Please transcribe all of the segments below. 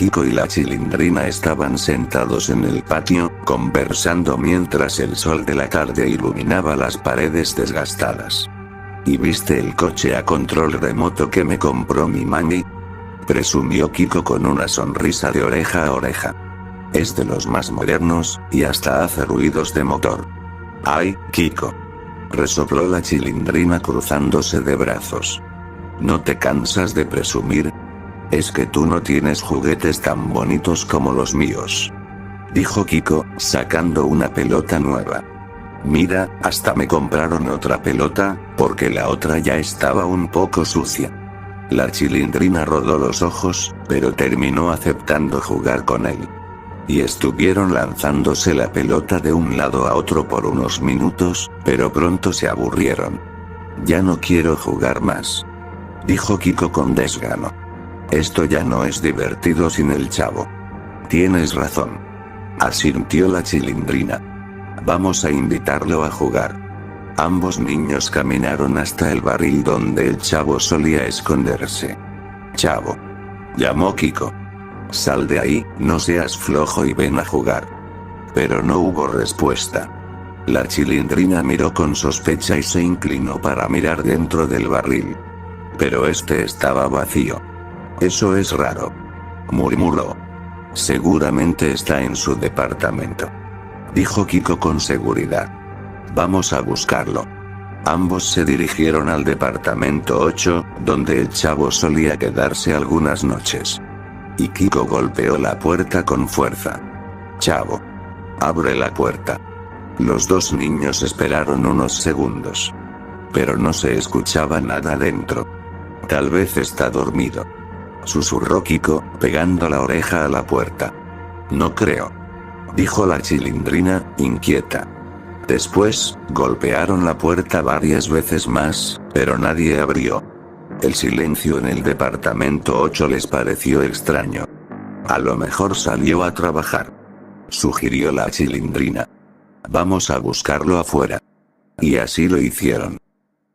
Kiko y la Chilindrina estaban sentados en el patio, conversando mientras el sol de la tarde iluminaba las paredes desgastadas. ¿Y viste el coche a control remoto que me compró mi mami?, presumió Kiko con una sonrisa de oreja a oreja. Es de los más modernos, y hasta hace ruidos de motor. ¡Ay, Kiko!, resopló la Chilindrina cruzándose de brazos. ¿No te cansas de presumir? Es que tú no tienes juguetes tan bonitos como los míos, dijo Kiko, sacando una pelota nueva. Mira, hasta me compraron otra pelota, porque la otra ya estaba un poco sucia. La Chilindrina rodó los ojos, pero terminó aceptando jugar con él. Y estuvieron lanzándose la pelota de un lado a otro por unos minutos, pero pronto se aburrieron. Ya no quiero jugar más, dijo Kiko con desgano. Esto ya no es divertido sin el chavo. Tienes razón, asintió la Chilindrina. Vamos a invitarlo a jugar. Ambos niños caminaron hasta el barril donde el chavo solía esconderse. Chavo, llamó Kiko. Sal de ahí, no seas flojo y ven a jugar. Pero no hubo respuesta. La Chilindrina miró con sospecha y se inclinó para mirar dentro del barril. Pero este estaba vacío. Eso es raro, murmuró. Seguramente está en su departamento, dijo Kiko con seguridad. Vamos a buscarlo. Ambos se dirigieron al departamento 8, donde el chavo solía quedarse algunas noches. Y Kiko golpeó la puerta con fuerza. Chavo, abre la puerta. Los dos niños esperaron unos segundos. Pero no se escuchaba nada dentro. Tal vez está dormido, susurró Kiko, pegando la oreja a la puerta. No creo, dijo la Chilindrina, inquieta. Después, golpearon la puerta varias veces más, pero nadie abrió. El silencio en el departamento 8 les pareció extraño. A lo mejor salió a trabajar, sugirió la Chilindrina. Vamos a buscarlo afuera. Y así lo hicieron.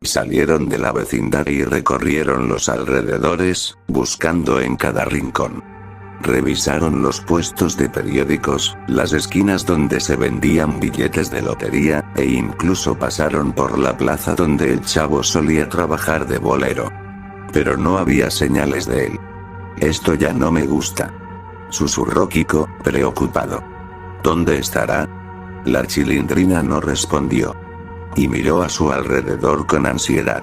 Salieron de la vecindad y recorrieron los alrededores, buscando en cada rincón. Revisaron los puestos de periódicos, las esquinas donde se vendían billetes de lotería, e incluso pasaron por la plaza donde el chavo solía trabajar de bolero. Pero no había señales de él. Esto ya no me gusta, susurró Kiko, preocupado. ¿Dónde estará? La Chilindrina no respondió. Y miró a su alrededor con ansiedad.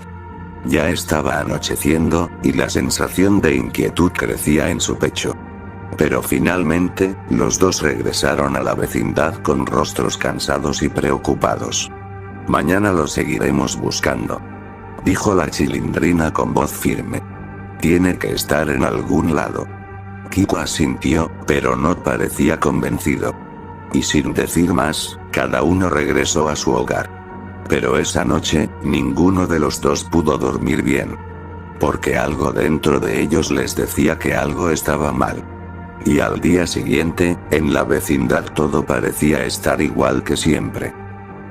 Ya estaba anocheciendo, y la sensación de inquietud crecía en su pecho. Pero finalmente, los dos regresaron a la vecindad con rostros cansados y preocupados. Mañana lo seguiremos buscando, dijo la Chilindrina con voz firme. Tiene que estar en algún lado. Kiko asintió, pero no parecía convencido. Y sin decir más, cada uno regresó a su hogar. Pero esa noche, ninguno de los dos pudo dormir bien. Porque algo dentro de ellos les decía que algo estaba mal. Y al día siguiente, en la vecindad todo parecía estar igual que siempre.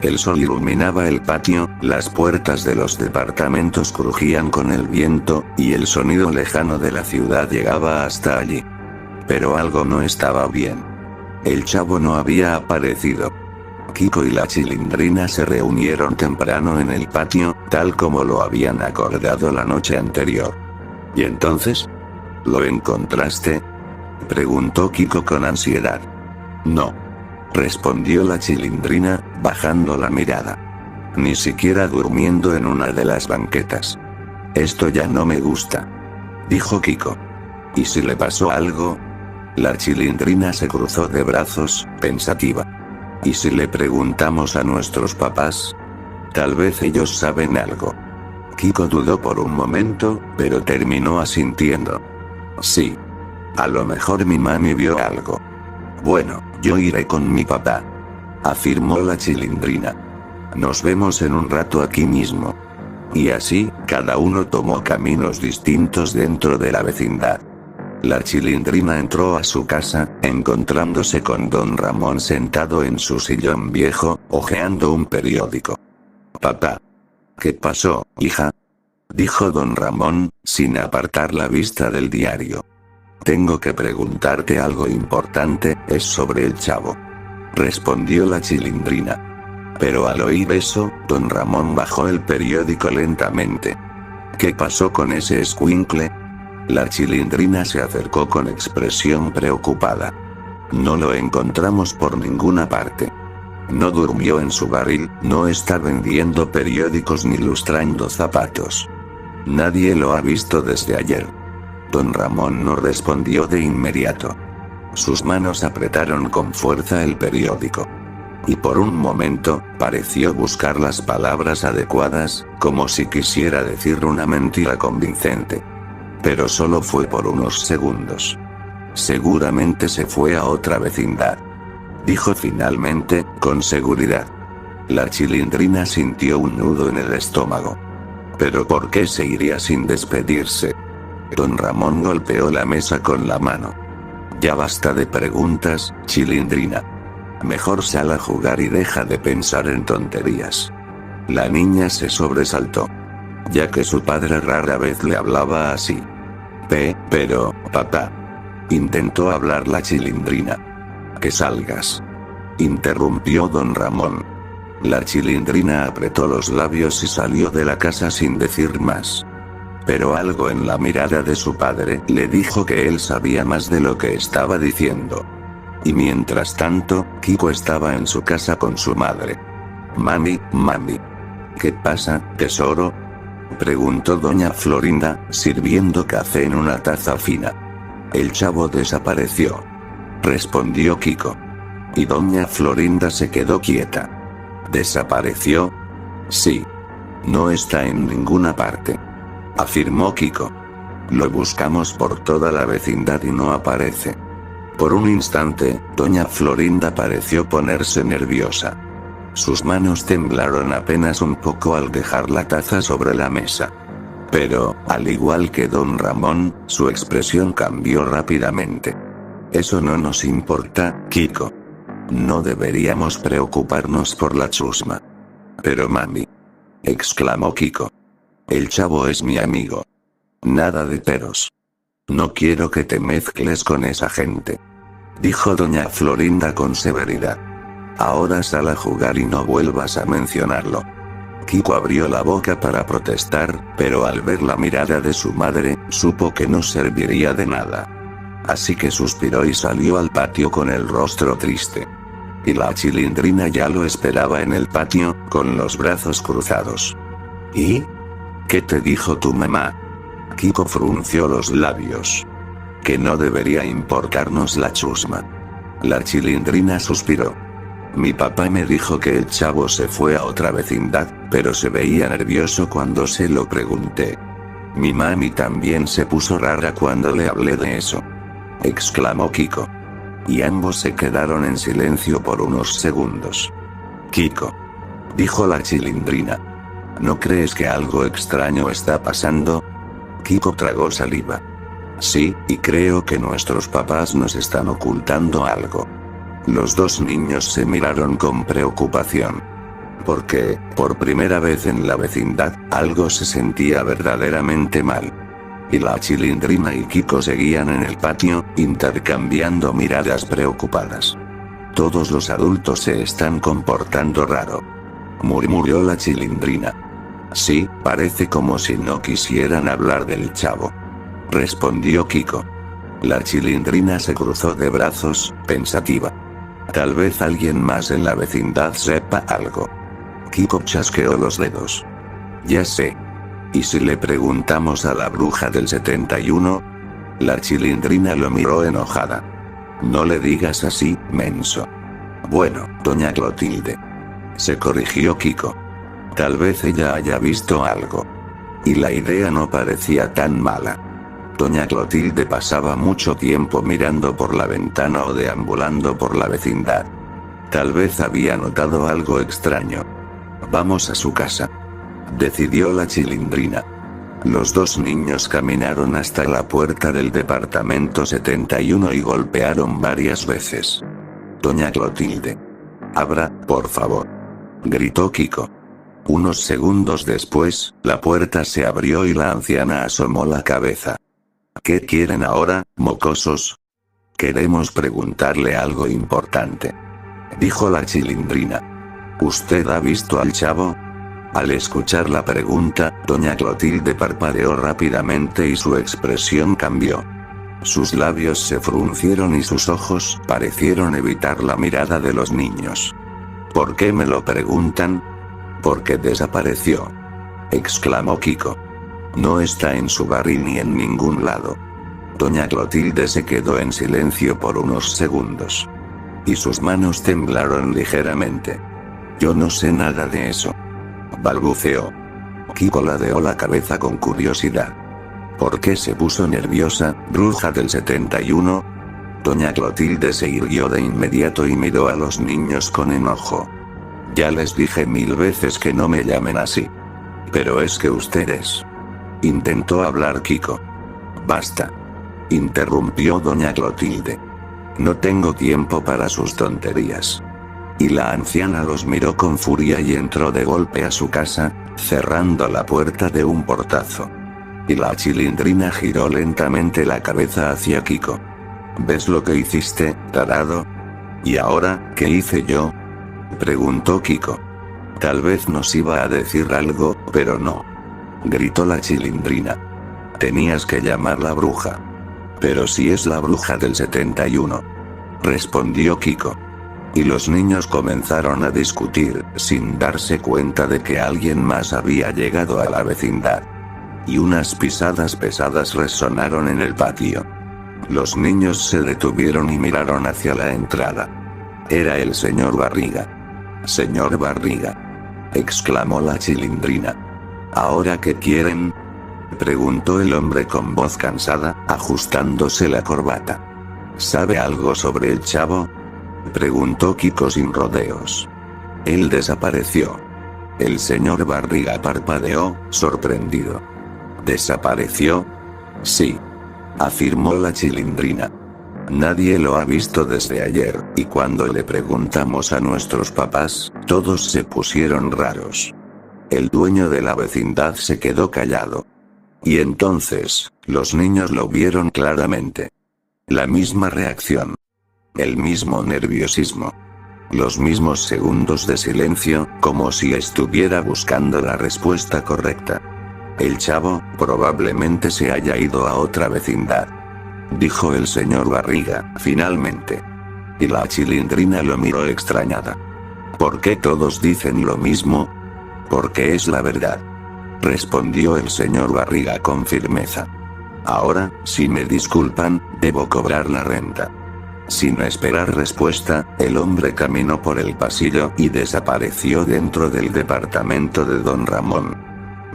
El sol iluminaba el patio, las puertas de los departamentos crujían con el viento, y el sonido lejano de la ciudad llegaba hasta allí. Pero algo no estaba bien. El chavo no había aparecido. Kiko y la Chilindrina se reunieron temprano en el patio, tal como lo habían acordado la noche anterior. ¿Y entonces? ¿Lo encontraste?, preguntó Kiko con ansiedad. No, respondió la Chilindrina, bajando la mirada. Ni siquiera durmiendo en una de las banquetas. Esto ya no me gusta, dijo Kiko. ¿Y si le pasó algo? La Chilindrina se cruzó de brazos, pensativa. ¿Y si le preguntamos a nuestros papás? Tal vez ellos saben algo. Kiko dudó por un momento, pero terminó asintiendo. Sí. A lo mejor mi mami vio algo. Bueno, yo iré con mi papá, afirmó la Chilindrina. Nos vemos en un rato aquí mismo. Y así, cada uno tomó caminos distintos dentro de la vecindad. La Chilindrina entró a su casa, encontrándose con don Ramón sentado en su sillón viejo, hojeando un periódico. Papá. ¿Qué pasó, hija?, dijo don Ramón, sin apartar la vista del diario. Tengo que preguntarte algo importante, es sobre el chavo. Respondió la Chilindrina. Pero al oír eso, don Ramón bajó el periódico lentamente. ¿Qué pasó con ese escuincle? La Chilindrina se acercó con expresión preocupada. No lo encontramos por ninguna parte. No durmió en su barril, no está vendiendo periódicos ni lustrando zapatos. Nadie lo ha visto desde ayer. Don Ramón no respondió de inmediato. Sus manos apretaron con fuerza el periódico. Y por un momento, pareció buscar las palabras adecuadas, como si quisiera decir una mentira convincente. Pero solo fue por unos segundos. Seguramente se fue a otra vecindad. Dijo finalmente, con seguridad. La Chilindrina sintió un nudo en el estómago. ¿Pero por qué se iría sin despedirse? Don Ramón golpeó la mesa con la mano. Ya basta de preguntas, Chilindrina. Mejor sal a jugar y deja de pensar en tonterías. La niña se sobresaltó, ya que su padre rara vez le hablaba así. Pero, papá. Intentó hablar la Chilindrina. Que salgas. Interrumpió don Ramón. La Chilindrina apretó los labios y salió de la casa sin decir más. Pero algo en la mirada de su padre le dijo que él sabía más de lo que estaba diciendo. Y mientras tanto, Kiko estaba en su casa con su madre. Mami. ¿Qué pasa, tesoro? Preguntó doña Florinda, sirviendo café en una taza fina. El chavo desapareció. Respondió Kiko. Y doña Florinda se quedó quieta. ¿Desapareció? Sí. No está en ninguna parte. Afirmó Kiko. Lo buscamos por toda la vecindad y no aparece. Por un instante, doña Florinda pareció ponerse nerviosa. Sus manos temblaron apenas un poco al dejar la taza sobre la mesa. Pero, al igual que don Ramón, su expresión cambió rápidamente. Eso no nos importa, Kiko. No deberíamos preocuparnos por la chusma. Pero mami. Exclamó Kiko. El chavo es mi amigo. Nada de peros. No quiero que te mezcles con esa gente. Dijo doña Florinda con severidad. Ahora sal a jugar y no vuelvas a mencionarlo. Kiko abrió la boca para protestar, pero al ver la mirada de su madre, supo que no serviría de nada. Así que suspiró y salió al patio con el rostro triste. Y la Chilindrina ya lo esperaba en el patio, con los brazos cruzados. ¿Y? ¿Qué te dijo tu mamá? Kiko frunció los labios. Que no debería importarnos la chusma. La Chilindrina suspiró. Mi papá me dijo que el chavo se fue a otra vecindad, pero se veía nervioso cuando se lo pregunté. Mi mami también se puso rara cuando le hablé de eso. Exclamó Kiko. Y ambos se quedaron en silencio por unos segundos. Kiko. Dijo la Chilindrina. ¿No crees que algo extraño está pasando? Kiko tragó saliva. Sí, y creo que nuestros papás nos están ocultando algo. Los dos niños se miraron con preocupación. Porque, por primera vez en la vecindad, algo se sentía verdaderamente mal. Y la Chilindrina y Kiko seguían en el patio, intercambiando miradas preocupadas. Todos los adultos se están comportando raro. Murmuró la Chilindrina. Sí, parece como si no quisieran hablar del chavo. Respondió Kiko. La Chilindrina se cruzó de brazos, pensativa. Tal vez alguien más en la vecindad sepa algo. Kiko chasqueó los dedos. Ya sé. ¿Y si le preguntamos a la bruja del 71? La Chilindrina lo miró enojada. No le digas así, menso. Bueno, doña Clotilde. Se corrigió Kiko. Tal vez ella haya visto algo. Y la idea no parecía tan mala. Doña Clotilde pasaba mucho tiempo mirando por la ventana o deambulando por la vecindad. Tal vez había notado algo extraño. Vamos a su casa. Decidió la Chilindrina. Los dos niños caminaron hasta la puerta del departamento 71 y golpearon varias veces. Doña Clotilde. Abra, por favor. Gritó Kiko. Unos segundos después, la puerta se abrió y la anciana asomó la cabeza. ¿Qué quieren ahora, mocosos? Queremos preguntarle algo importante, dijo la Chilindrina. ¿Usted ha visto al chavo? Al escuchar la pregunta, doña Clotilde parpadeó rápidamente y su expresión cambió. Sus labios se fruncieron y sus ojos parecieron evitar la mirada de los niños. ¿Por qué me lo preguntan? Porque desapareció, exclamó Kiko. No está en su barril ni en ningún lado. Doña Clotilde se quedó en silencio por unos segundos. Y sus manos temblaron ligeramente. Yo no sé nada de eso, balbuceó. Kiko ladeó la cabeza con curiosidad. ¿Por qué se puso nerviosa, bruja del 71? Doña Clotilde se irguió de inmediato y miró a los niños con enojo. Ya les dije 1000 veces que no me llamen así. Pero es que ustedes... Intentó hablar Kiko. Basta, interrumpió doña Clotilde. No tengo tiempo para sus tonterías. Y la anciana los miró con furia y entró de golpe a su casa, cerrando la puerta de un portazo. Y la Chilindrina giró lentamente la cabeza hacia Kiko. ¿Ves lo que hiciste, tarado? ¿Y ahora, qué hice yo? Preguntó Kiko. Tal vez nos iba a decir algo, pero no, gritó la Chilindrina. Tenías que llamarla bruja. Pero si es la bruja del 71, respondió Kiko. Y los niños comenzaron a discutir, sin darse cuenta de que alguien más había llegado a la vecindad. Y unas pisadas pesadas resonaron en el patio. Los niños se detuvieron y miraron hacia la entrada. Era el señor Barriga. Señor Barriga, exclamó la Chilindrina. ¿Ahora qué quieren?, preguntó el hombre con voz cansada, ajustándose la corbata. ¿Sabe algo sobre el chavo?, preguntó Kiko sin rodeos. Él desapareció. El señor Barriga parpadeó, sorprendido. ¿Desapareció? Sí, afirmó la Chilindrina. Nadie lo ha visto desde ayer, y cuando le preguntamos a nuestros papás, todos se pusieron raros. El dueño de la vecindad se quedó callado. Y entonces, los niños lo vieron claramente. La misma reacción. El mismo nerviosismo. Los mismos segundos de silencio, como si estuviera buscando la respuesta correcta. El chavo, probablemente se haya ido a otra vecindad, dijo el señor Barriga, finalmente. Y la Chilindrina lo miró extrañada. ¿Por qué todos dicen lo mismo? Porque es la verdad, respondió el señor Barriga con firmeza. Ahora, si me disculpan, debo cobrar la renta. Sin esperar respuesta, el hombre caminó por el pasillo y desapareció dentro del departamento de don Ramón.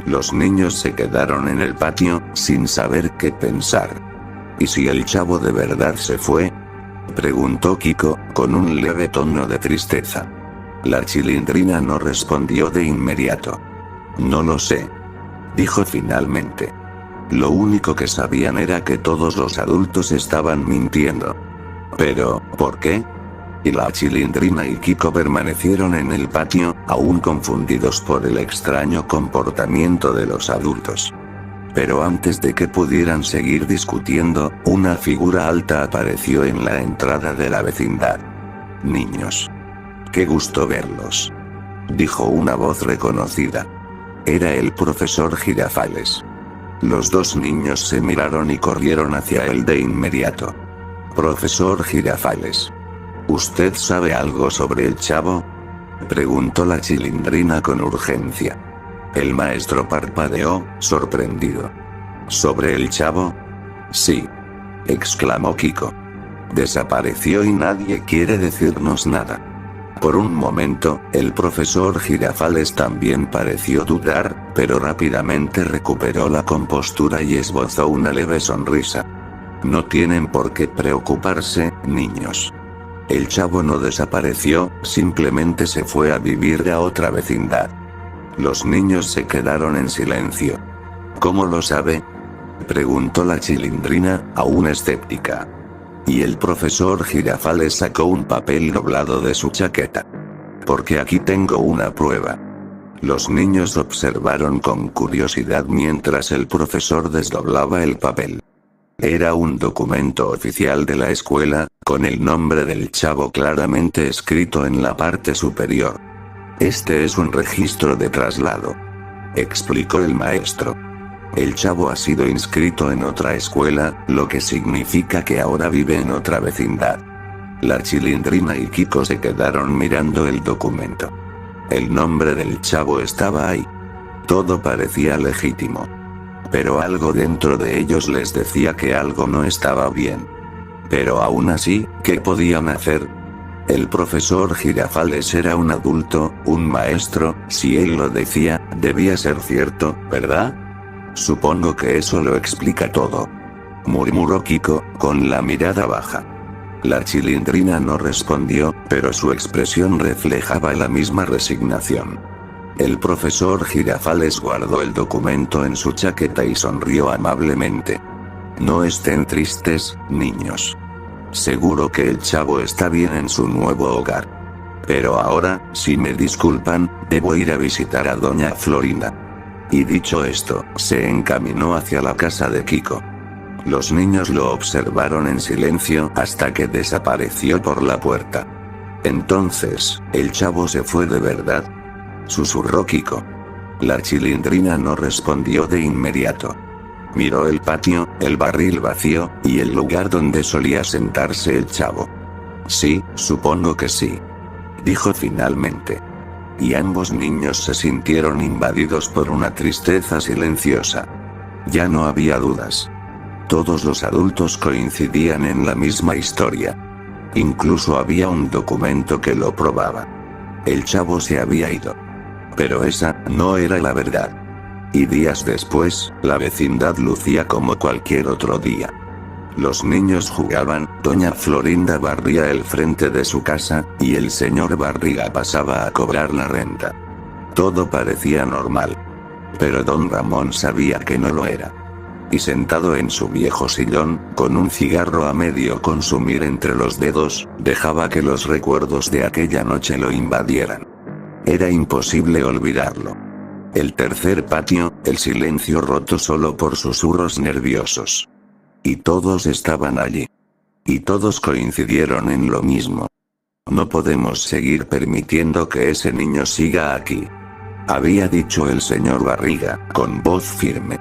Los niños se quedaron en el patio, sin saber qué pensar. ¿Y si el chavo de verdad se fue?, preguntó Kiko, con un leve tono de tristeza. La Chilindrina no respondió de inmediato. No lo sé, dijo finalmente. Lo único que sabían era que todos los adultos estaban mintiendo. Pero, ¿por qué? Y la Chilindrina y Kiko permanecieron en el patio, aún confundidos por el extraño comportamiento de los adultos. Pero antes de que pudieran seguir discutiendo, una figura alta apareció en la entrada de la vecindad. Niños. Qué gusto verlos, dijo una voz reconocida. Era el profesor Girafales. Los dos niños se miraron y corrieron hacia él de inmediato. Profesor Girafales, ¿usted sabe algo sobre el chavo?, preguntó la Chilindrina con urgencia. El maestro parpadeó, sorprendido. ¿Sobre el chavo? Sí, exclamó Kiko. Desapareció y nadie quiere decirnos nada. Por un momento, el profesor Girafales también pareció dudar, pero rápidamente recuperó la compostura y esbozó una leve sonrisa. No tienen por qué preocuparse, niños. El chavo no desapareció, simplemente se fue a vivir a otra vecindad. Los niños se quedaron en silencio. ¿Cómo lo sabe?, preguntó la Chilindrina, aún escéptica. Y el profesor Girafales sacó un papel doblado de su chaqueta. Porque aquí tengo una prueba. Los niños observaron con curiosidad mientras el profesor desdoblaba el papel. Era un documento oficial de la escuela, con el nombre del chavo claramente escrito en la parte superior. Este es un registro de traslado, explicó el maestro. El chavo ha sido inscrito en otra escuela, lo que significa que ahora vive en otra vecindad. La Chilindrina y Kiko se quedaron mirando el documento. El nombre del chavo estaba ahí. Todo parecía legítimo. Pero algo dentro de ellos les decía que algo no estaba bien. Pero aún así, ¿qué podían hacer? El profesor Girafales era un adulto, un maestro, si él lo decía, debía ser cierto, ¿verdad? Supongo que eso lo explica todo, murmuró Kiko, con la mirada baja. La Chilindrina no respondió, pero su expresión reflejaba la misma resignación. El profesor Girafales guardó el documento en su chaqueta y sonrió amablemente. No estén tristes, niños. Seguro que el chavo está bien en su nuevo hogar. Pero ahora, si me disculpan, debo ir a visitar a doña Florinda. Y dicho esto, se encaminó hacia la casa de Kiko. Los niños lo observaron en silencio hasta que desapareció por la puerta. Entonces, ¿el chavo se fue de verdad?, susurró Kiko. La Chilindrina no respondió de inmediato. Miró el patio, el barril vacío, y el lugar donde solía sentarse el chavo. Sí, supongo que sí, dijo finalmente. Y ambos niños se sintieron invadidos por una tristeza silenciosa. Ya no había dudas. Todos los adultos coincidían en la misma historia. Incluso había un documento que lo probaba. El chavo se había ido. Pero esa no era la verdad. Y días después, la vecindad lucía como cualquier otro día. Los niños jugaban, doña Florinda barría el frente de su casa, y el señor Barriga pasaba a cobrar la renta. Todo parecía normal. Pero don Ramón sabía que no lo era. Y sentado en su viejo sillón, con un cigarro a medio consumir entre los dedos, dejaba que los recuerdos de aquella noche lo invadieran. Era imposible olvidarlo. El tercer patio, el silencio roto solo por susurros nerviosos. Y todos estaban allí. Y todos coincidieron en lo mismo. No podemos seguir permitiendo que ese niño siga aquí, había dicho el señor Barriga, con voz firme.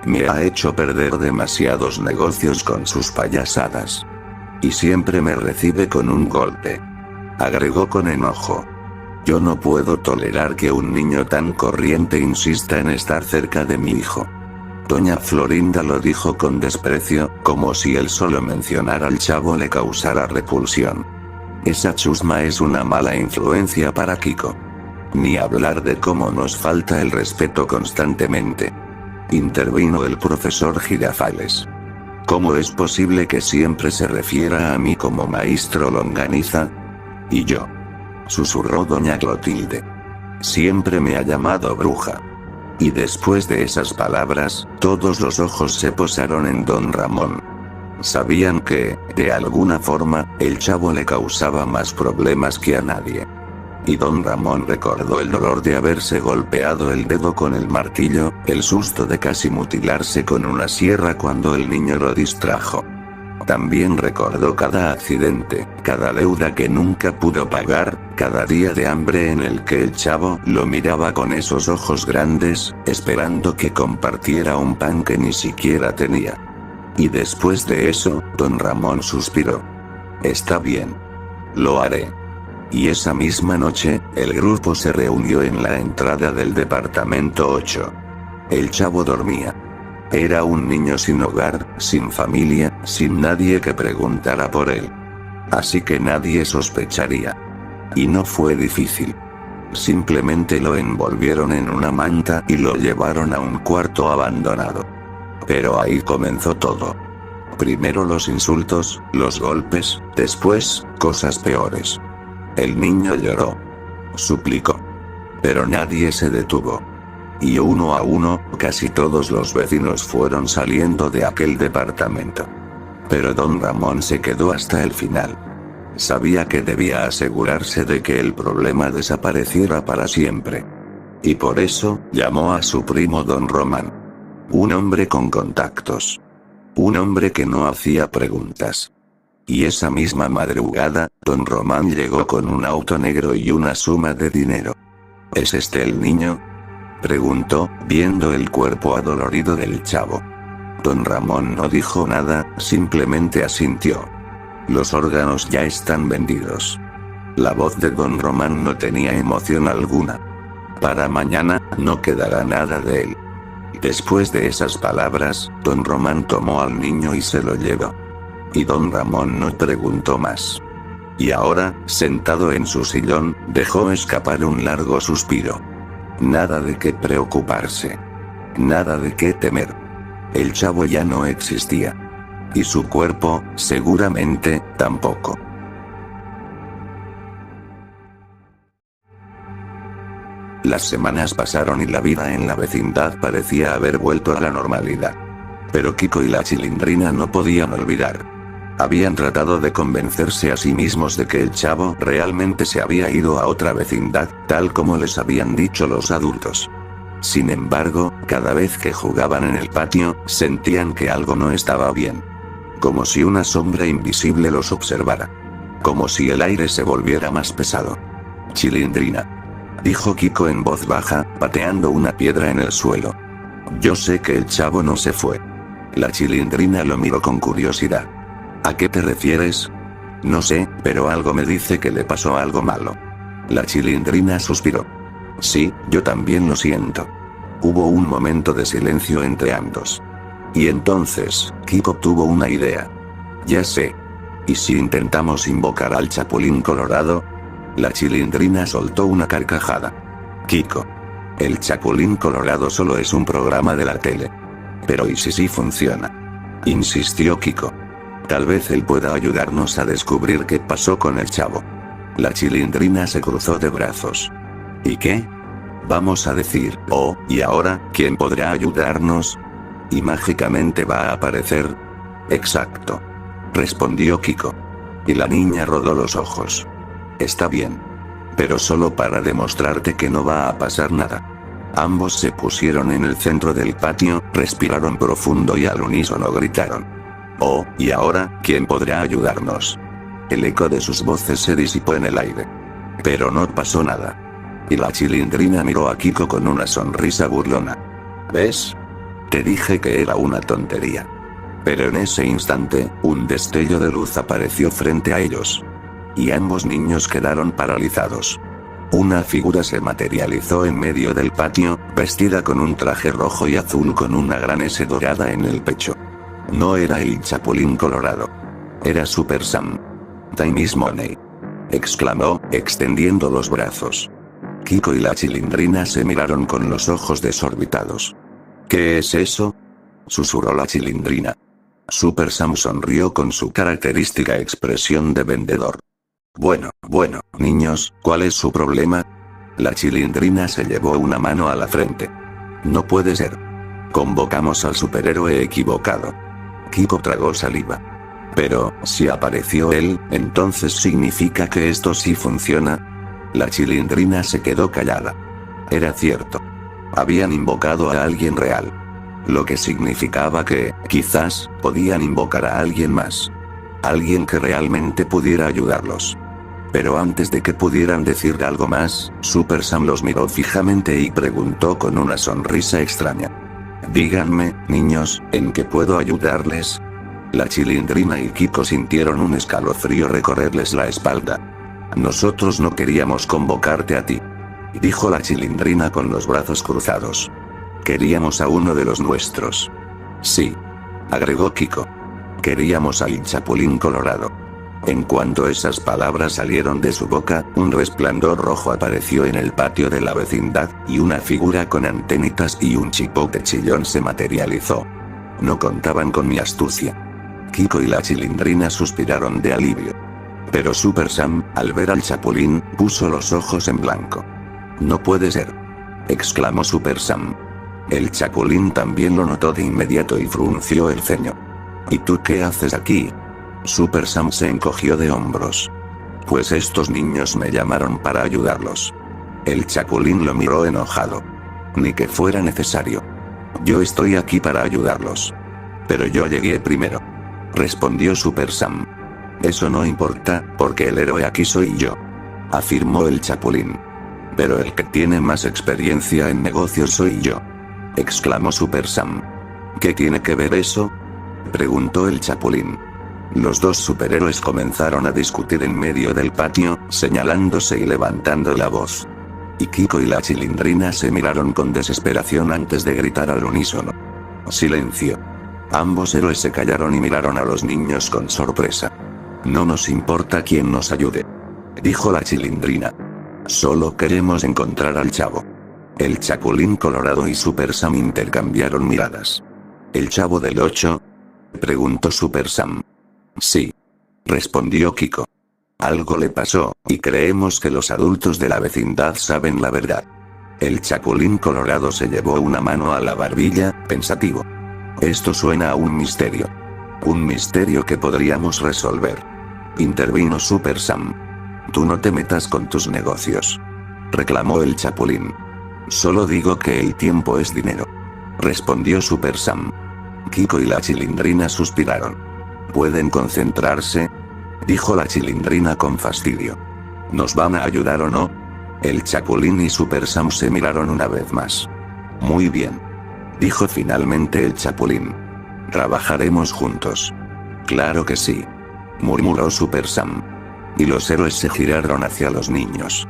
Me ha hecho perder demasiados negocios con sus payasadas. Y siempre me recibe con un golpe, agregó con enojo. Yo no puedo tolerar que un niño tan corriente insista en estar cerca de mi hijo. Doña Florinda lo dijo con desprecio, como si el solo mencionar al chavo le causara repulsión. Esa chusma es una mala influencia para Kiko. Ni hablar de cómo nos falta el respeto constantemente. Intervino el profesor Girafales. ¿Cómo es posible que siempre se refiera a mí como maestro Longaniza? Y yo, susurró doña Clotilde. Siempre me ha llamado bruja. Y después de esas palabras, todos los ojos se posaron en don Ramón. Sabían que, de alguna forma, el chavo le causaba más problemas que a nadie. Y don Ramón recordó el dolor de haberse golpeado el dedo con el martillo, el susto de casi mutilarse con una sierra cuando el niño lo distrajo. También recordó cada accidente, cada deuda que nunca pudo pagar, cada día de hambre en el que el chavo lo miraba con esos ojos grandes, esperando que compartiera un pan que ni siquiera tenía. Y después de eso, don Ramón suspiró. Está bien. Lo haré. Y esa misma noche, el grupo se reunió en la entrada del departamento 8. El chavo dormía. Era un niño sin hogar, sin familia, sin nadie que preguntara por él. Así que nadie sospecharía. Y no fue difícil. Simplemente lo envolvieron en una manta y lo llevaron a un cuarto abandonado. Pero ahí comenzó todo. Primero los insultos, los golpes, después, cosas peores. El niño lloró. Suplicó. Pero nadie se detuvo. Y uno a uno, casi todos los vecinos fueron saliendo de aquel departamento. Pero don Ramón se quedó hasta el final. Sabía que debía asegurarse de que el problema desapareciera para siempre. Y por eso, llamó a su primo don Román. Un hombre con contactos. Un hombre que no hacía preguntas. Y esa misma madrugada, don Román llegó con un auto negro y una suma de dinero. ¿Es este el niño?, preguntó, viendo el cuerpo adolorido del chavo. Don Ramón no dijo nada, simplemente asintió. Los órganos ya están vendidos. La voz de don Román no tenía emoción alguna. Para mañana, no quedará nada de él. Después de esas palabras, don Román tomó al niño y se lo llevó. Y don Ramón no preguntó más. Y ahora, sentado en su sillón, dejó escapar un largo suspiro. Nada de qué preocuparse. Nada de qué temer. El chavo ya no existía. Y su cuerpo, seguramente, tampoco. Las semanas pasaron y la vida en la vecindad parecía haber vuelto a la normalidad. Pero Kiko y la Chilindrina no podían olvidar. Habían tratado de convencerse a sí mismos de que el chavo realmente se había ido a otra vecindad, tal como les habían dicho los adultos. Sin embargo, cada vez que jugaban en el patio, sentían que algo no estaba bien. Como si una sombra invisible los observara. Como si el aire se volviera más pesado. Chilindrina, dijo Kiko en voz baja, pateando una piedra en el suelo. Yo sé que el chavo no se fue. La Chilindrina lo miró con curiosidad. ¿A qué te refieres? No sé, pero algo me dice que le pasó algo malo. La Chilindrina suspiró. Sí, yo también lo siento. Hubo un momento de silencio entre ambos. Y entonces, Kiko tuvo una idea. Ya sé. ¿Y si intentamos invocar al Chapulín Colorado? La Chilindrina soltó una carcajada. Kiko. El Chapulín Colorado solo es un programa de la tele. Pero ¿y si sí funciona?, insistió Kiko. Tal vez él pueda ayudarnos a descubrir qué pasó con el chavo. La Chilindrina se cruzó de brazos. ¿Y qué? Vamos a decir, oh, ¿y ahora, quién podrá ayudarnos? ¿Y mágicamente va a aparecer? Exacto. Respondió Kiko. Y la niña rodó los ojos. Está bien. Pero solo para demostrarte que no va a pasar nada. Ambos se pusieron en el centro del patio, respiraron profundo y al unísono gritaron. Oh, ¿y ahora, quién podrá ayudarnos? El eco de sus voces se disipó en el aire. Pero no pasó nada. Y la Chilindrina miró a Kiko con una sonrisa burlona. ¿Ves? Te dije que era una tontería. Pero en ese instante, un destello de luz apareció frente a ellos. Y ambos niños quedaron paralizados. Una figura se materializó en medio del patio, vestida con un traje rojo y azul con una gran S dorada en el pecho. No era el Chapulín Colorado. Era Super Sam. Time is money, exclamó, extendiendo los brazos. Kiko y la Chilindrina se miraron con los ojos desorbitados. ¿Qué es eso?, susurró la Chilindrina. Super Sam sonrió con su característica expresión de vendedor. Bueno, niños, ¿cuál es su problema? La Chilindrina se llevó una mano a la frente. No puede ser. Convocamos al superhéroe equivocado. Kiko tragó saliva. Pero, si apareció él, entonces significa que esto sí funciona. La Chilindrina se quedó callada. Era cierto. Habían invocado a alguien real. Lo que significaba que, quizás, podían invocar a alguien más. Alguien que realmente pudiera ayudarlos. Pero antes de que pudieran decir algo más, Super Sam los miró fijamente y preguntó con una sonrisa extraña. Díganme, niños, ¿en qué puedo ayudarles? La Chilindrina y Kiko sintieron un escalofrío recorrerles la espalda. Nosotros no queríamos convocarte a ti, dijo la Chilindrina con los brazos cruzados. Queríamos a uno de los nuestros. Sí, agregó Kiko. Queríamos al Chapulín Colorado. En cuanto esas palabras salieron de su boca, un resplandor rojo apareció en el patio de la vecindad, y una figura con antenitas y un chipote chillón se materializó. No contaban con mi astucia. Kiko y la Chilindrina suspiraron de alivio. Pero Super Sam, al ver al Chapulín, puso los ojos en blanco. No puede ser, exclamó Super Sam. El Chapulín también lo notó de inmediato y frunció el ceño. ¿Y tú qué haces aquí? Super Sam se encogió de hombros. Pues estos niños me llamaron para ayudarlos. El Chapulín lo miró enojado. Ni que fuera necesario. Yo estoy aquí para ayudarlos. Pero yo llegué primero, respondió Super Sam. Eso no importa, porque el héroe aquí soy yo, afirmó el Chapulín. Pero el que tiene más experiencia en negocios soy yo, exclamó Super Sam. ¿Qué tiene que ver eso?, preguntó el Chapulín. Los dos superhéroes comenzaron a discutir en medio del patio, señalándose y levantando la voz. Y Kiko y la Chilindrina se miraron con desesperación antes de gritar al unísono. Silencio. Ambos héroes se callaron y miraron a los niños con sorpresa. No nos importa quién nos ayude, dijo la Chilindrina. Solo queremos encontrar al chavo. El Chapulín Colorado y Super Sam intercambiaron miradas. ¿El Chavo del 8? preguntó Super Sam. Sí, respondió Kiko. Algo le pasó, y creemos que los adultos de la vecindad saben la verdad. El Chapulín Colorado se llevó una mano a la barbilla, pensativo. Esto suena a un misterio. Un misterio que podríamos resolver, intervino Super Sam. Tú no te metas con tus negocios, reclamó el Chapulín. Solo digo que el tiempo es dinero, respondió Super Sam. Kiko y la Chilindrina suspiraron. ¿Pueden concentrarse?, dijo la Chilindrina con fastidio. ¿Nos van a ayudar o no? El Chapulín y Super Sam se miraron una vez más. Muy bien, dijo finalmente el Chapulín. Trabajaremos juntos. Claro que sí, murmuró Super Sam. Y los héroes se giraron hacia los niños.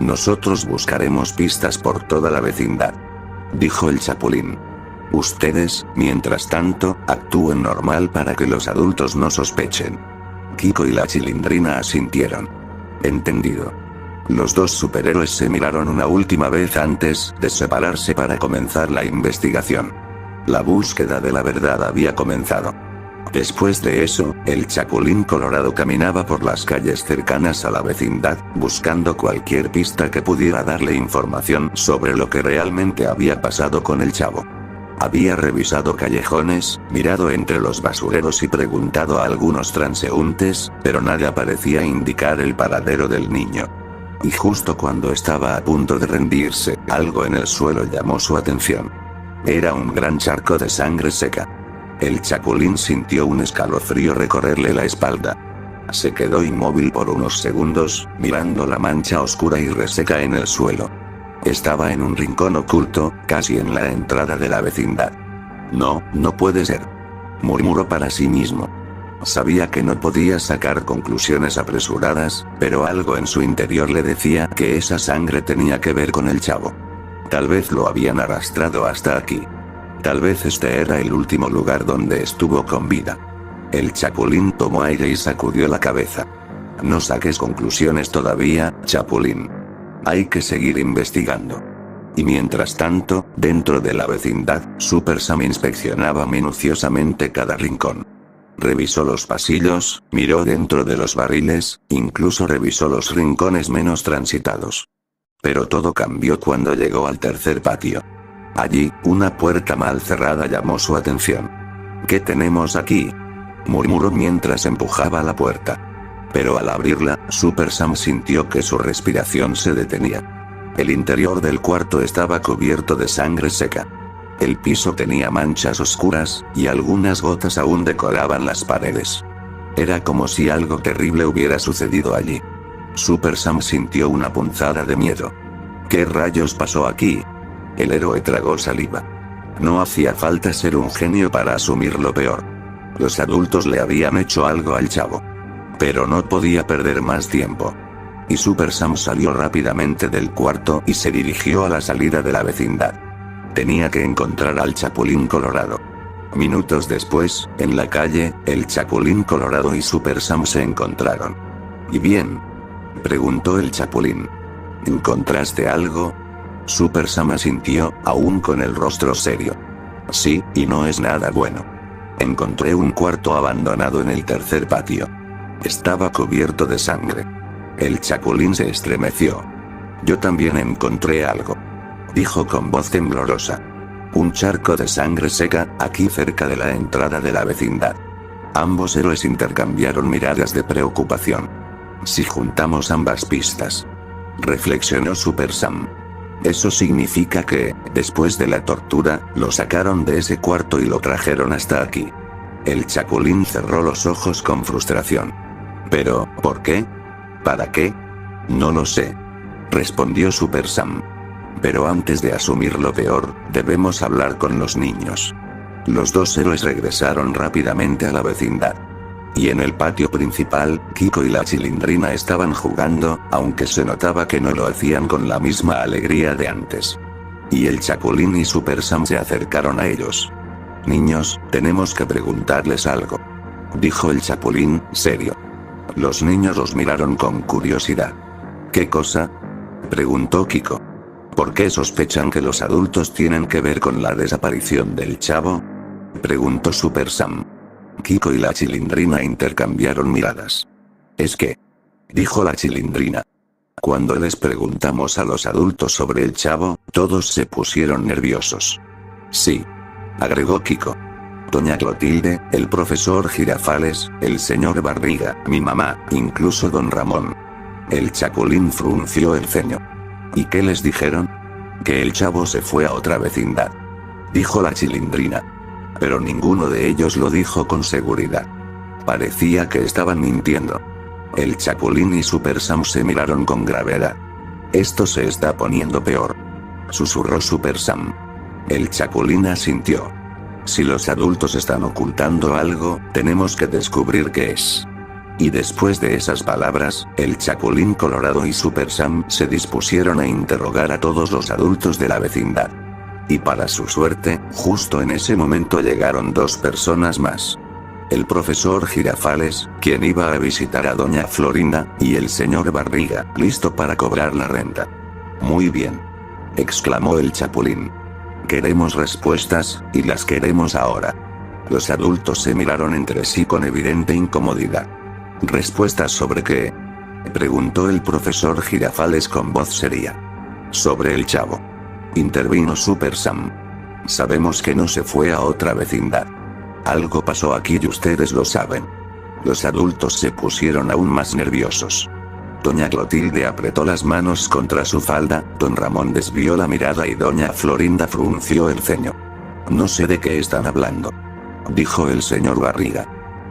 Nosotros buscaremos pistas por toda la vecindad, dijo el Chapulín. Ustedes, mientras tanto, actúen normal para que los adultos no sospechen. Kiko y la Chilindrina asintieron. Entendido. Los dos superhéroes se miraron una última vez antes de separarse para comenzar la investigación. La búsqueda de la verdad había comenzado. Después de eso, el Chapulín Colorado caminaba por las calles cercanas a la vecindad, buscando cualquier pista que pudiera darle información sobre lo que realmente había pasado con el chavo. Había revisado callejones, mirado entre los basureros y preguntado a algunos transeúntes, pero nada parecía indicar el paradero del niño. Y justo cuando estaba a punto de rendirse, algo en el suelo llamó su atención. Era un gran charco de sangre seca. El Chapulín sintió un escalofrío recorrerle la espalda. Se quedó inmóvil por unos segundos, mirando la mancha oscura y reseca en el suelo. Estaba en un rincón oculto, casi en la entrada de la vecindad. No, no puede ser, murmuró para sí mismo. Sabía que no podía sacar conclusiones apresuradas, pero algo en su interior le decía que esa sangre tenía que ver con el chavo. Tal vez lo habían arrastrado hasta aquí. Tal vez este era el último lugar donde estuvo con vida. El Chapulín tomó aire y sacudió la cabeza. No saques conclusiones todavía, Chapulín. Hay que seguir investigando. Y mientras tanto, dentro de la vecindad, Super Sam inspeccionaba minuciosamente cada rincón. Revisó los pasillos, miró dentro de los barriles, incluso revisó los rincones menos transitados. Pero todo cambió cuando llegó al tercer patio. Allí, una puerta mal cerrada llamó su atención. ¿Qué tenemos aquí?, murmuró mientras empujaba la puerta. Pero al abrirla, Super Sam sintió que su respiración se detenía. El interior del cuarto estaba cubierto de sangre seca. El piso tenía manchas oscuras, y algunas gotas aún decoraban las paredes. Era como si algo terrible hubiera sucedido allí. Super Sam sintió una punzada de miedo. ¿Qué rayos pasó aquí? El héroe tragó saliva. No hacía falta ser un genio para asumir lo peor. Los adultos le habían hecho algo al chavo. Pero no podía perder más tiempo. Y Super Sam salió rápidamente del cuarto y se dirigió a la salida de la vecindad. Tenía que encontrar al Chapulín Colorado. Minutos después, en la calle, el Chapulín Colorado y Super Sam se encontraron. ¿Y bien?, preguntó el Chapulín. ¿Encontraste algo? Super Sam asintió, aún con el rostro serio. Sí, y no es nada bueno. Encontré un cuarto abandonado en el tercer patio. Estaba cubierto de sangre. El Chapulín se estremeció. Yo también encontré algo, dijo con voz temblorosa. Un charco de sangre seca, aquí cerca de la entrada de la vecindad. Ambos héroes intercambiaron miradas de preocupación. Si juntamos ambas pistas, reflexionó Super Sam. Eso significa que, después de la tortura, lo sacaron de ese cuarto y lo trajeron hasta aquí. El Chapulín cerró los ojos con frustración. ¿Pero, por qué? ¿Para qué? No lo sé. Respondió Super Sam. Pero antes de asumir lo peor, debemos hablar con los niños. Los dos héroes regresaron rápidamente a la vecindad. Y en el patio principal, Kiko y la Chilindrina estaban jugando, aunque se notaba que no lo hacían con la misma alegría de antes. Y el Chapulín y Super Sam se acercaron a ellos. Niños, tenemos que preguntarles algo. Dijo el Chapulín, serio. Los niños los miraron con curiosidad. ¿Qué cosa? Preguntó Kiko. ¿Por qué sospechan que los adultos tienen que ver con la desaparición del chavo? Preguntó Super Sam. Kiko y la Chilindrina intercambiaron miradas. Es que, dijo la Chilindrina. Cuando les preguntamos a los adultos sobre el chavo, todos se pusieron nerviosos. Sí, agregó Kiko. Doña Clotilde, el profesor Girafales, el señor Barriga, mi mamá, incluso don Ramón. El Chapulín frunció el ceño. ¿Y qué les dijeron? Que el chavo se fue a otra vecindad. Dijo la Chilindrina. Pero ninguno de ellos lo dijo con seguridad. Parecía que estaban mintiendo. El Chapulín y Super Sam se miraron con gravedad. Esto se está poniendo peor. Susurró Super Sam. El Chapulín asintió. Si los adultos están ocultando algo, tenemos que descubrir qué es. Y después de esas palabras, el Chapulín Colorado y Super Sam se dispusieron a interrogar a todos los adultos de la vecindad. Y para su suerte, justo en ese momento llegaron dos personas más. El profesor Girafales, quien iba a visitar a doña Florinda, y el señor Barriga, listo para cobrar la renta. Muy bien, exclamó el Chapulín. Queremos respuestas, y las queremos ahora. Los adultos se miraron entre sí con evidente incomodidad. ¿Respuestas sobre qué? Preguntó el profesor Girafales con voz seria. Sobre el chavo. Intervino Super Sam. Sabemos que no se fue a otra vecindad. Algo pasó aquí y ustedes lo saben. Los adultos se pusieron aún más nerviosos. Doña Clotilde apretó las manos contra su falda, don Ramón desvió la mirada y doña Florinda frunció el ceño. No sé de qué están hablando. Dijo el señor Barriga.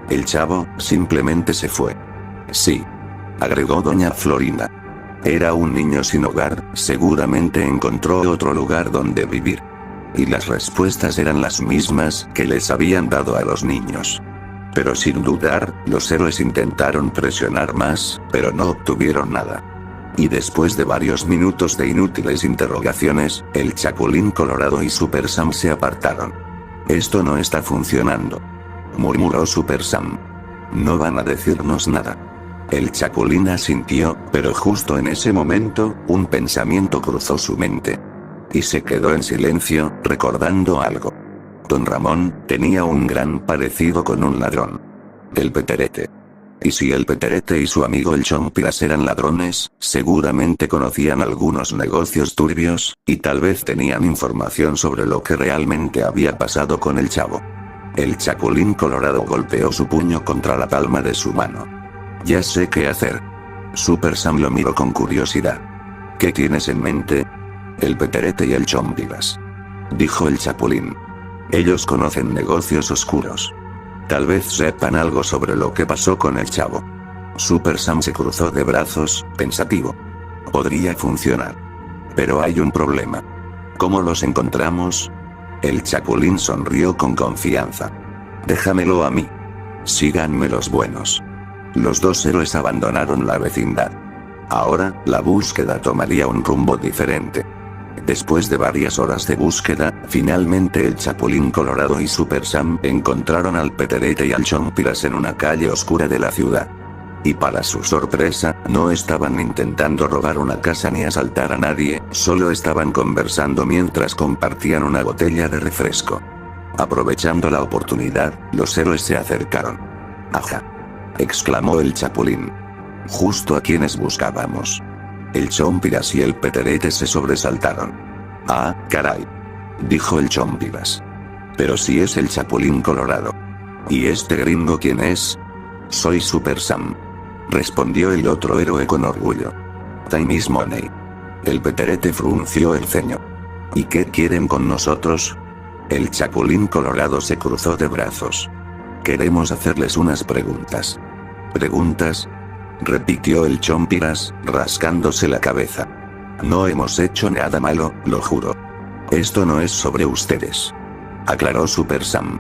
El chavo, simplemente se fue. Sí. Agregó doña Florinda. Era un niño sin hogar, seguramente encontró otro lugar donde vivir. Y las respuestas eran las mismas que les habían dado a los niños. Pero sin dudar, los héroes intentaron presionar más, pero no obtuvieron nada. Y después de varios minutos de inútiles interrogaciones, el Chapulín Colorado y Super Sam se apartaron. Esto no está funcionando, murmuró Super Sam. No van a decirnos nada. El Chapulín asintió, pero justo en ese momento, un pensamiento cruzó su mente. Y se quedó en silencio, recordando algo. Don Ramón tenía un gran parecido con un ladrón. El Peterete. Y si el Peterete y su amigo el Chompiras eran ladrones, seguramente conocían algunos negocios turbios, y tal vez tenían información sobre lo que realmente había pasado con el chavo. El Chapulín Colorado golpeó su puño contra la palma de su mano. Ya sé qué hacer. Super Sam lo miró con curiosidad. ¿Qué tienes en mente? El Peterete y el Chompiras. Dijo el Chapulín. Ellos conocen negocios oscuros. Tal vez sepan algo sobre lo que pasó con el chavo. Super Sam se cruzó de brazos, pensativo. Podría funcionar. Pero hay un problema. ¿Cómo los encontramos? El Chapulín sonrió con confianza. Déjamelo a mí. Síganme los buenos. Los dos héroes abandonaron la vecindad. Ahora, la búsqueda tomaría un rumbo diferente. Después de varias horas de búsqueda, finalmente el Chapulín Colorado y Super Sam encontraron al Peterete y al Chompiras en una calle oscura de la ciudad. Y para su sorpresa, no estaban intentando robar una casa ni asaltar a nadie, solo estaban conversando mientras compartían una botella de refresco. Aprovechando la oportunidad, los héroes se acercaron. ¡Ajá!, exclamó el Chapulín. Justo a quienes buscábamos. El Chompiras y el Peterete se sobresaltaron. Ah, caray, dijo el Chompiras. Pero si es el Chapulín Colorado. ¿Y este gringo quién es? Soy Super Sam, respondió el otro héroe con orgullo. Time is money. El Peterete frunció el ceño. ¿Y qué quieren con nosotros? El Chapulín Colorado se cruzó de brazos. Queremos hacerles unas preguntas. ¿Preguntas? Repitió el Chompiras, rascándose la cabeza. No hemos hecho nada malo, lo juro. Esto no es sobre ustedes. Aclaró Super Sam.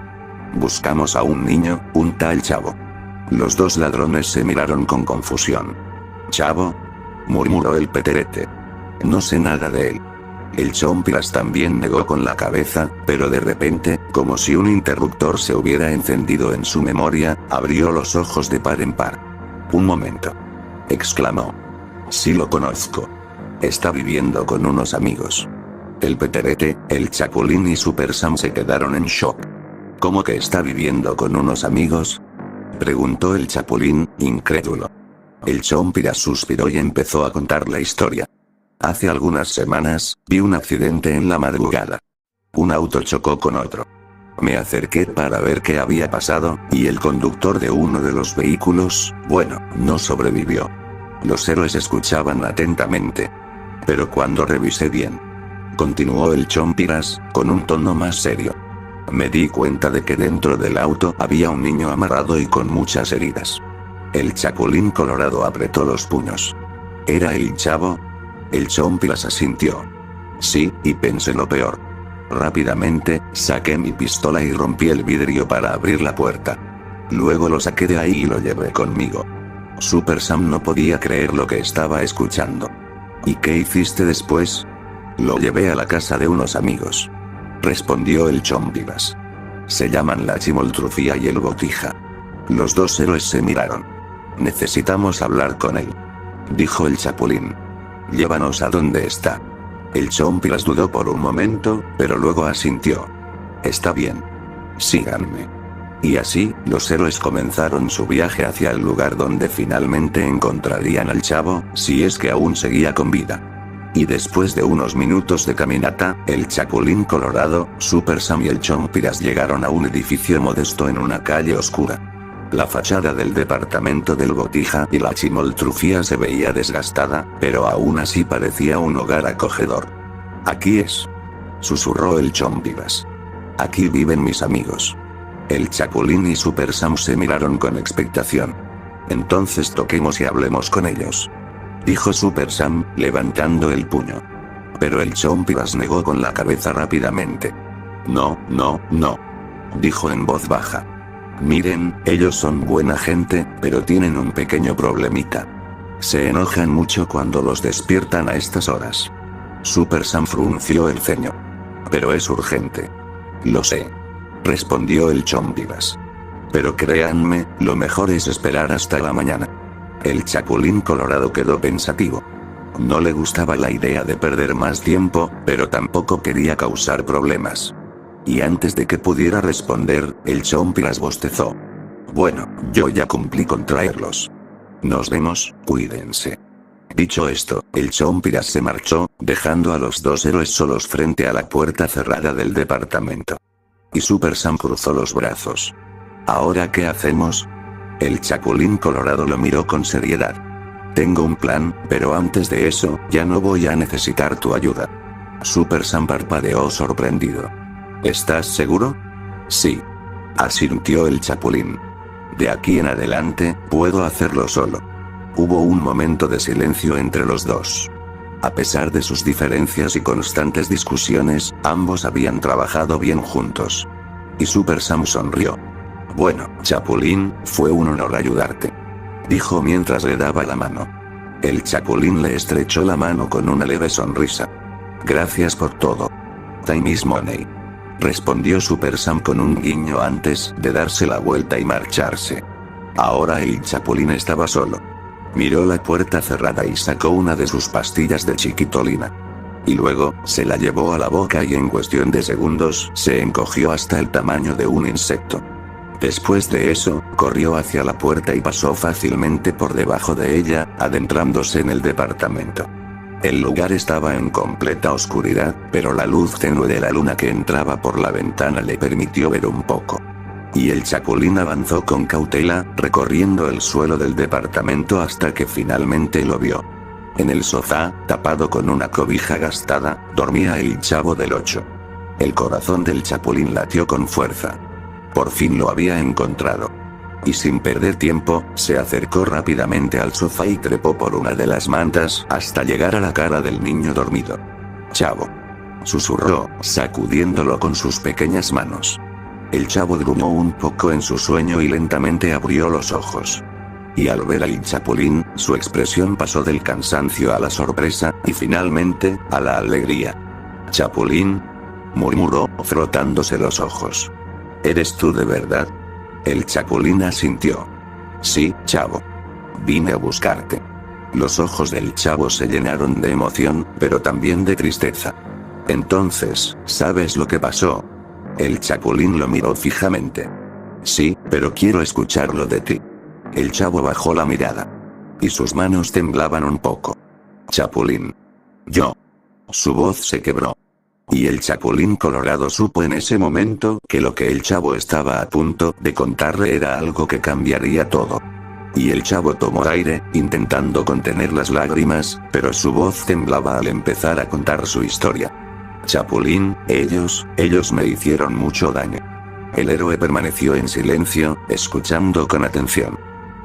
Buscamos a un niño, un tal Chavo. Los dos ladrones se miraron con confusión. ¿Chavo? Murmuró el Peterete. No sé nada de él. El Chompiras también negó con la cabeza, pero de repente, como si un interruptor se hubiera encendido en su memoria, abrió los ojos de par en par. Un momento. Exclamó. Sí lo conozco. Está viviendo con unos amigos. El Peterete, el Chapulín y Super Sam se quedaron en shock. ¿Cómo que está viviendo con unos amigos? Preguntó el Chapulín, incrédulo. El Chompiras suspiró y empezó a contar la historia. Hace algunas semanas, vi un accidente en la madrugada. Un auto chocó con otro. Me acerqué para ver qué había pasado, y el conductor de uno de los vehículos, bueno, no sobrevivió. Los héroes escuchaban atentamente. Pero cuando revisé bien, continuó el Chompiras, con un tono más serio, me di cuenta de que dentro del auto había un niño amarrado y con muchas heridas. El Chapulín Colorado apretó los puños. ¿Era el Chavo? El Chompiras asintió. Sí, y pensé lo peor. Rápidamente, saqué mi pistola y rompí el vidrio para abrir la puerta. Luego lo saqué de ahí y lo llevé conmigo. Super Sam no podía creer lo que estaba escuchando. ¿Y qué hiciste después? Lo llevé a la casa de unos amigos. Respondió el Chompiras. Se llaman la Chimoltrufia y el Botija. Los dos héroes se miraron. Necesitamos hablar con él, dijo el Chapulín. Llévanos a donde está. El Chompiras dudó por un momento, pero luego asintió. Está bien. Síganme. Y así, los héroes comenzaron su viaje hacia el lugar donde finalmente encontrarían al Chavo, si es que aún seguía con vida. Y después de unos minutos de caminata, el Chapulín Colorado, Super Sam y el Chompiras llegaron a un edificio modesto en una calle oscura. La fachada del departamento del Botija y la Chimoltrufia se veía desgastada, pero aún así parecía un hogar acogedor. Aquí es, susurró el Chompiras. Aquí viven mis amigos. El Chapulín y Super Sam se miraron con expectación. Entonces toquemos y hablemos con ellos, dijo Super Sam, levantando el puño. Pero el Chompiras negó con la cabeza rápidamente. No, no, no, dijo en voz baja. Miren, ellos son buena gente, pero tienen un pequeño problemita. Se enojan mucho cuando los despiertan a estas horas. Super Sam frunció el ceño. Pero es urgente. Lo sé, respondió el Chompiras. Pero créanme, lo mejor es esperar hasta la mañana. El Chapulín Colorado quedó pensativo. No le gustaba la idea de perder más tiempo, pero tampoco quería causar problemas. Y antes de que pudiera responder, el Chompiras bostezó. Bueno, yo ya cumplí con traerlos. Nos vemos, cuídense. Dicho esto, el Chompiras se marchó, dejando a los dos héroes solos frente a la puerta cerrada del departamento. Y Super Sam cruzó los brazos. ¿Ahora qué hacemos? El Chapulín Colorado lo miró con seriedad. Tengo un plan, pero antes de eso, ya no voy a necesitar tu ayuda. Super Sam parpadeó sorprendido. ¿Estás seguro? Sí, asintió el Chapulín. De aquí en adelante, puedo hacerlo solo. Hubo un momento de silencio entre los dos. A pesar de sus diferencias y constantes discusiones, ambos habían trabajado bien juntos. Y Super Sam sonrió. Bueno, Chapulín, fue un honor ayudarte, dijo mientras le daba la mano. El Chapulín le estrechó la mano con una leve sonrisa. Gracias por todo. Time is money, respondió Super Sam con un guiño antes de darse la vuelta y marcharse. Ahora el Chapulín estaba solo. Miró la puerta cerrada y sacó una de sus pastillas de chiquitolina. Y luego, se la llevó a la boca y en cuestión de segundos, se encogió hasta el tamaño de un insecto. Después de eso, corrió hacia la puerta y pasó fácilmente por debajo de ella, adentrándose en el departamento. El lugar estaba en completa oscuridad, pero la luz tenue de la luna que entraba por la ventana le permitió ver un poco. Y el Chapulín avanzó con cautela, recorriendo el suelo del departamento hasta que finalmente lo vio. En el sofá, tapado con una cobija gastada, dormía el Chavo del Ocho. El corazón del Chapulín latió con fuerza. Por fin lo había encontrado. Y sin perder tiempo, se acercó rápidamente al sofá y trepó por una de las mantas hasta llegar a la cara del niño dormido. «Chavo», susurró, sacudiéndolo con sus pequeñas manos. El Chavo grumó un poco en su sueño y lentamente abrió los ojos. Y al ver al Chapulín, su expresión pasó del cansancio a la sorpresa, y finalmente, a la alegría. «Chapulín», murmuró, frotándose los ojos. «¿Eres tú de verdad?». El Chapulín asintió. «Sí, Chavo. Vine a buscarte». Los ojos del Chavo se llenaron de emoción, pero también de tristeza. «Entonces, ¿sabes lo que pasó?». El Chapulín lo miró fijamente. «Sí, pero quiero escucharlo de ti». El Chavo bajó la mirada. Y sus manos temblaban un poco. «Chapulín. Yo». Su voz se quebró. Y el Chapulín Colorado supo en ese momento que lo que el Chavo estaba a punto de contarle era algo que cambiaría todo. Y el Chavo tomó aire, intentando contener las lágrimas, pero su voz temblaba al empezar a contar su historia. «Chapulín, ellos me hicieron mucho daño». El héroe permaneció en silencio, escuchando con atención.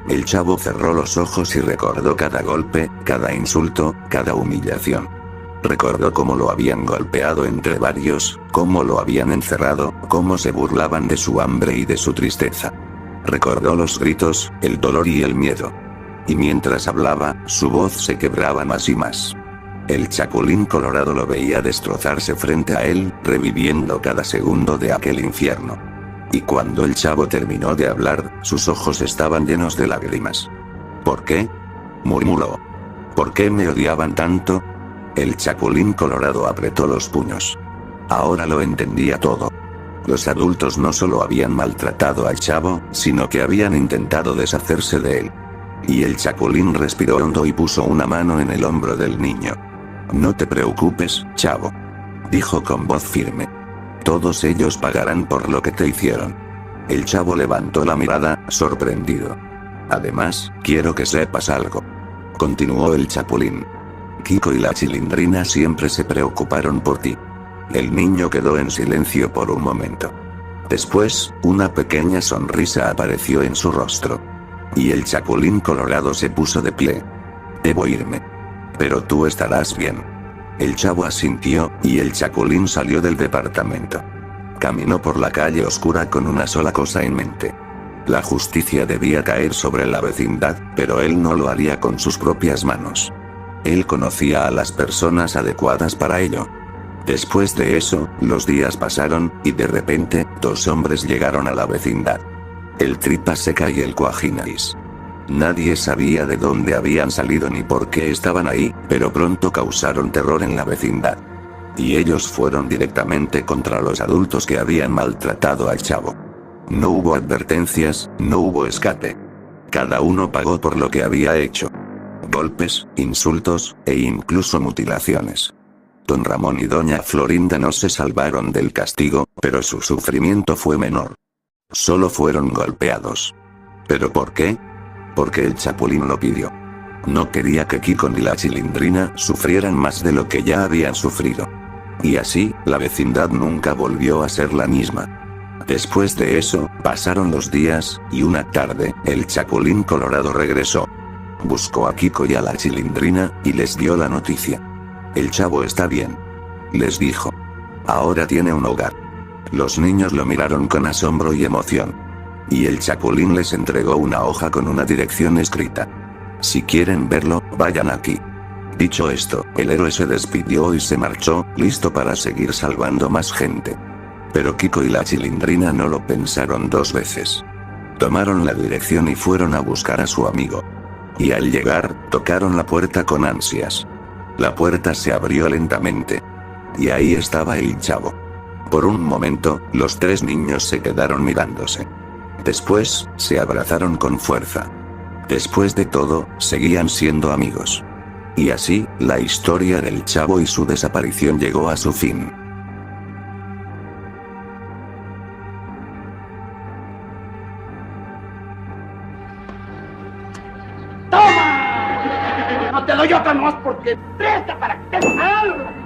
El Chavo cerró los ojos y recordó cada golpe, cada insulto, cada humillación. Recordó cómo lo habían golpeado entre varios, cómo lo habían encerrado, cómo se burlaban de su hambre y de su tristeza. Recordó los gritos, el dolor y el miedo. Y mientras hablaba, su voz se quebraba más y más. El Chapulín Colorado lo veía destrozarse frente a él, reviviendo cada segundo de aquel infierno. Y cuando el Chavo terminó de hablar, sus ojos estaban llenos de lágrimas. «¿Por qué?», murmuró. «¿Por qué me odiaban tanto?». El Chapulín Colorado apretó los puños. Ahora lo entendía todo. Los adultos no solo habían maltratado al Chavo, sino que habían intentado deshacerse de él. Y el Chapulín respiró hondo y puso una mano en el hombro del niño. «No te preocupes, Chavo», dijo con voz firme. «Todos ellos pagarán por lo que te hicieron». El Chavo levantó la mirada, sorprendido. «Además, quiero que sepas algo», continuó el Chapulín. «Kiko y la Chilindrina siempre se preocuparon por ti». El niño quedó en silencio por un momento. Después, una pequeña sonrisa apareció en su rostro. Y el Chapulín Colorado se puso de pie. «Debo irme. Pero tú estarás bien». El Chavo asintió, y el Chapulín salió del departamento. Caminó por la calle oscura con una sola cosa en mente. La justicia debía caer sobre la vecindad, pero él no lo haría con sus propias manos. Él conocía a las personas adecuadas para ello. Después de eso, los días pasaron, y de repente, dos hombres llegaron a la vecindad. El Tripa Seca y el Cuajinaris. Nadie sabía de dónde habían salido ni por qué estaban ahí, pero pronto causaron terror en la vecindad. Y ellos fueron directamente contra los adultos que habían maltratado al Chavo. No hubo advertencias, no hubo escape. Cada uno pagó por lo que había hecho. Golpes, insultos, e incluso mutilaciones. Don Ramón y Doña Florinda no se salvaron del castigo, pero su sufrimiento fue menor. Solo fueron golpeados. ¿Pero por qué? Porque el Chapulín lo pidió. No quería que Kiko ni la Chilindrina sufrieran más de lo que ya habían sufrido. Y así, la vecindad nunca volvió a ser la misma. Después de eso, pasaron los días, y una tarde, el Chapulín Colorado regresó. Buscó a Kiko y a la Chilindrina, y les dio la noticia. «El Chavo está bien», les dijo. «Ahora tiene un hogar». Los niños lo miraron con asombro y emoción. Y el Chapulín les entregó una hoja con una dirección escrita. «Si quieren verlo, vayan aquí». Dicho esto, el héroe se despidió y se marchó, listo para seguir salvando más gente. Pero Kiko y la Chilindrina no lo pensaron dos veces. Tomaron la dirección y fueron a buscar a su amigo. Y al llegar, tocaron la puerta con ansias. La puerta se abrió lentamente. Y ahí estaba el Chavo. Por un momento, los tres niños se quedaron mirándose. Después, se abrazaron con fuerza. Después de todo, seguían siendo amigos. Y así, la historia del Chavo y su desaparición llegó a su fin. no te doy otra nomás porque presta para que te...